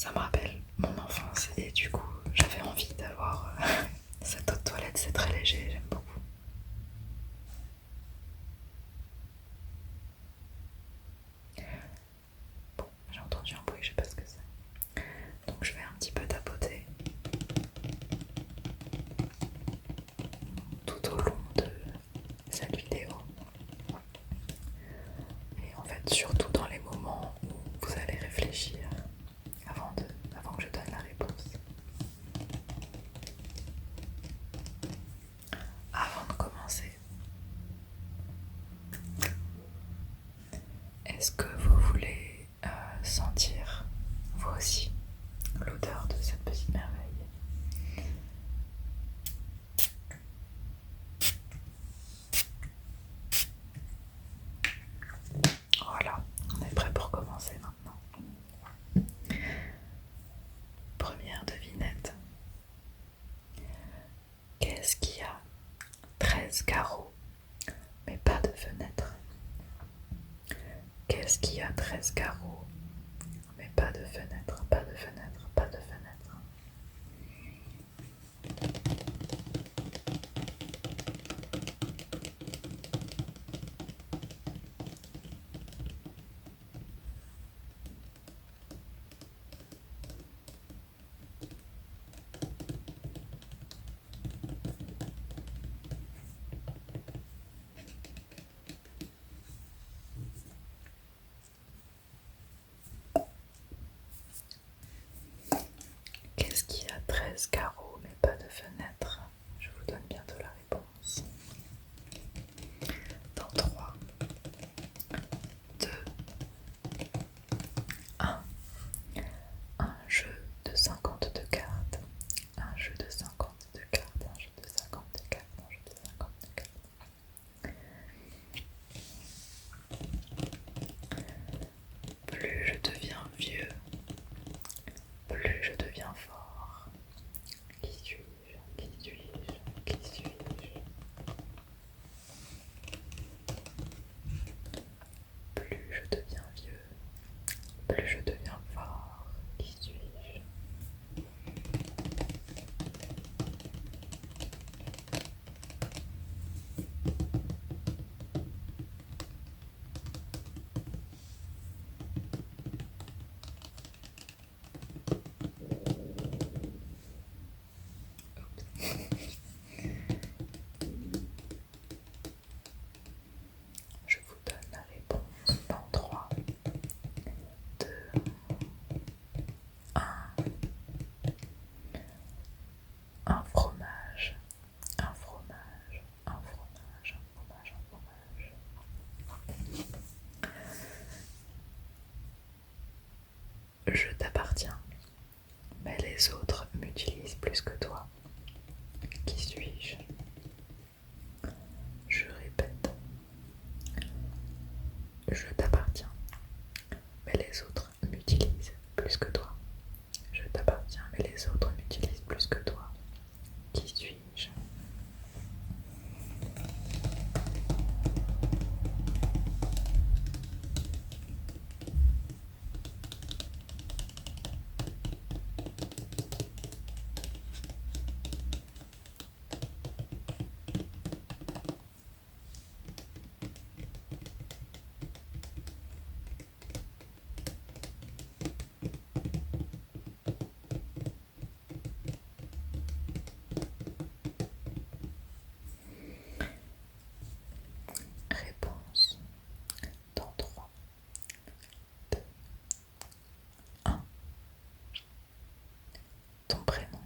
ça me rappelle mon enfance et du coup j'avais envie d'avoir cette eau de toilette, c'est très léger, j'aime beaucoup. Bon, j'ai entendu un bruit, je sais pas ce que c'est. Donc je vais un petit peu tapoter tout au long de cette vidéo. Et en fait surtout dans les moments où vous allez réfléchir avant que je donne la réponse. Avant de commencer, est-ce que vous voulez sentir, vous aussi, l'odeur de cette petite merveille? Voilà, on est prêt pour commencer maintenant. Première devinette. Qu'est-ce qui a 13 carreaux, mais pas de fenêtre? Qu'est-ce qui a 13 carreaux, mais pas de fenêtre, pas de fenêtre, pas de fenêtre? Qu'est-ce qui a 13 carreaux, mais pas de fenêtre? Je vous donne bientôt la réponse. Dans 3, 2, 1. Un jeu de 52 cartes. Un jeu de 52 cartes. Un jeu de 52 cartes. Un jeu de 52 cartes. Plus je deviens vieux, plus je deviens fort. Qui suis-je? Qui suis-je? Qui suis-je? Plus je deviens vieux, plus je deviens fort. Qui suis-je? Je vous donne la réponse dans 3, 2, 1. Un fromage, un fromage, un fromage, un fromage, un fromage. Je t'appartiens, mais les autres m'utilisent plus que toi. Qui suis-je? Je répète. Je t'appartiens, mais les autres m'utilisent plus que toi. Je t'appartiens, mais les autres m'utilisent plus que toi. Qui suis-je? Réponse dans 3, 2, 1. Ton prénom,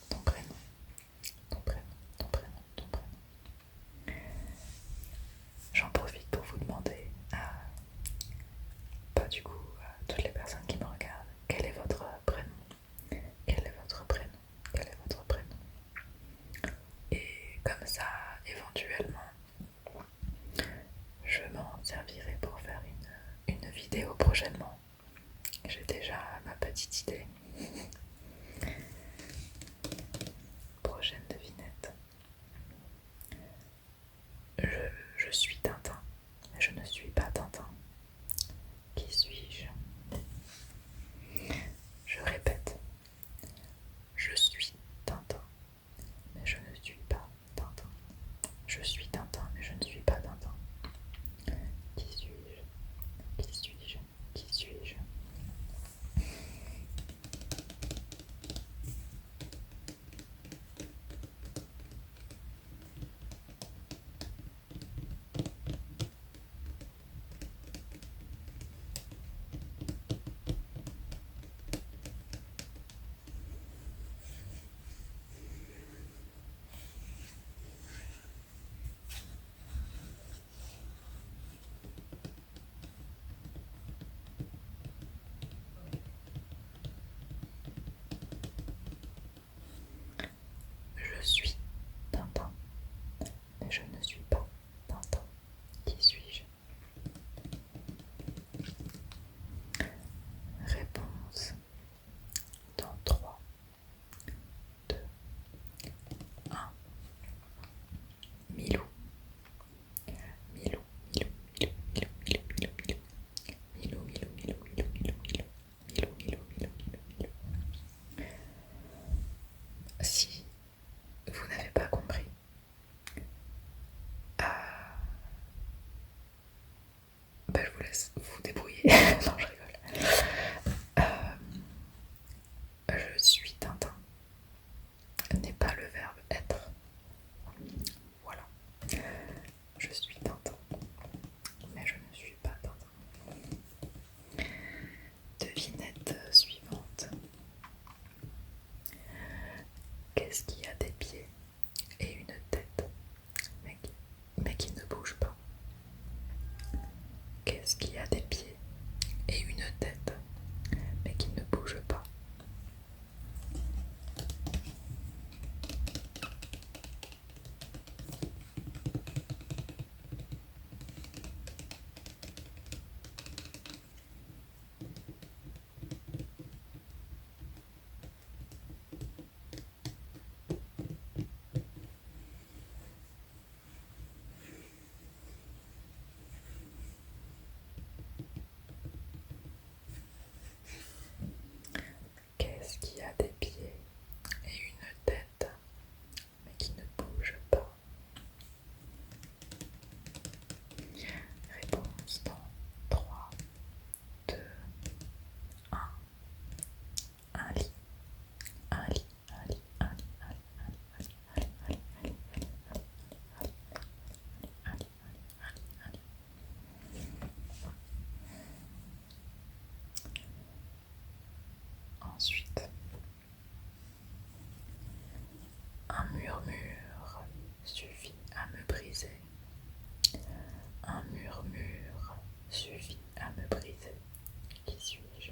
ton prénom, ton prénom, ton prénom, ton prénom. J'en profite pour vous demander pas du coup à toutes les personnes qui me regardent, quel est votre prénom? Quel est votre prénom? Quel est votre prénom? Et comme ça, éventuellement, je m'en servirai pour faire une vidéo prochainement. J'ai déjà ma petite idée. Prochaine devinette. Je suis Tintin, mais je ne suis pas Tintin. Qui suis-je? Non, je rigole. Je suis Tintin n'est pas le verbe être. Voilà. Je suis Tintin, mais je ne suis pas Tintin. Devinette suivante. Qu'est-ce qui a des pieds et une tête, mais qui ne bouge pas? Qu'est-ce qui a des pieds et une tête, mais qui ne bouge pas? Qu'est-ce qui a des pieds et une tête, mais qui ne bouge pas? Réponse dans 3, 2, 1. Un lit. Un lit. Un lit. Un lit. Un lit. Un lit. Un lit. Un lit. Un lit. Ensuite, un murmure suffit à me briser. Un murmure suffit à me briser. Qui suis-je?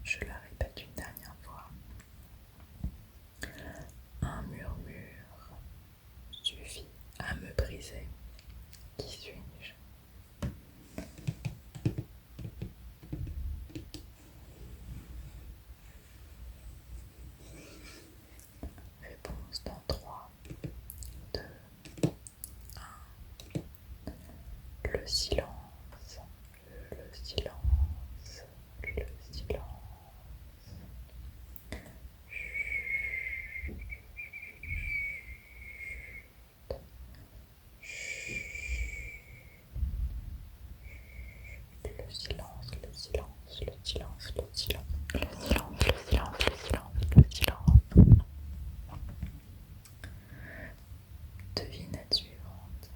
Je la répète une dernière fois. Un murmure suffit à me briser. Qui suis-je? Réponse dans 3, 2, 1. Le silence. Le silence. Le silence. Le silence, le silence, le silence, le silence, le silence, le silence, le silence, le silence. Devinette suivante.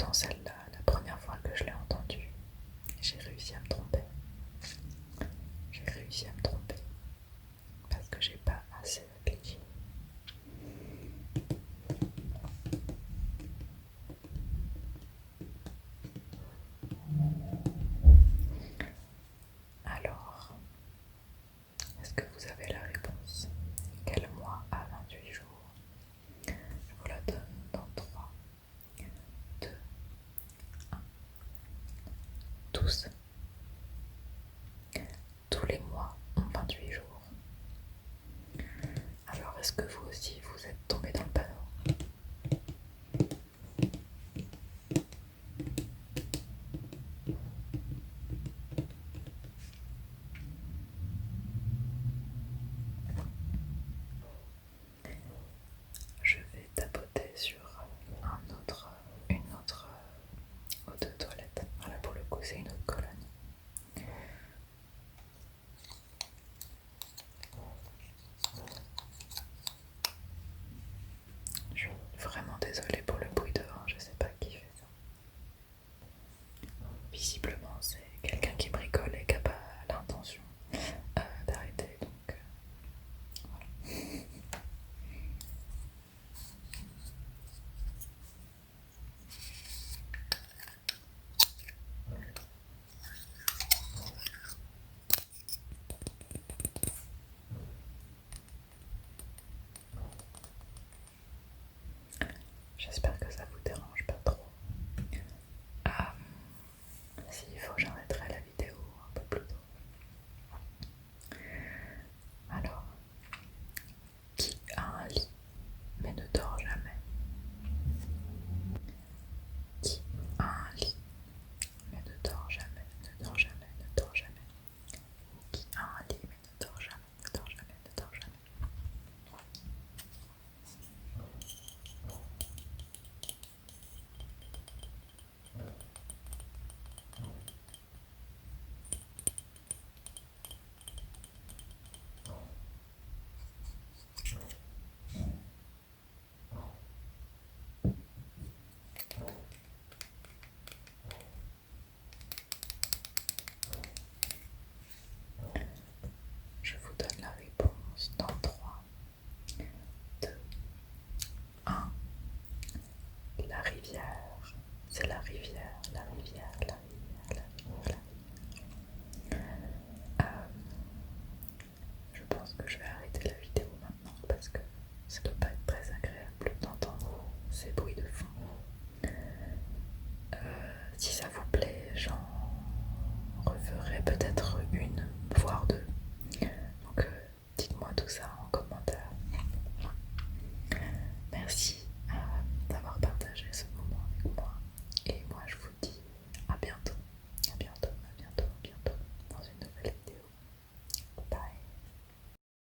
pourtant celle-là, la première fois que je l'ai entendue, j'ai réussi à me tromper. J'ai réussi à me tromper parce que j'ai pas assez réfléchi. Alors, est-ce que vous avez la réponse? Quel mois a 28 jours? Je vous la donne dans 3, 2, 1. Tous. Tous les mois ont 28 jours. Alors, est-ce que vous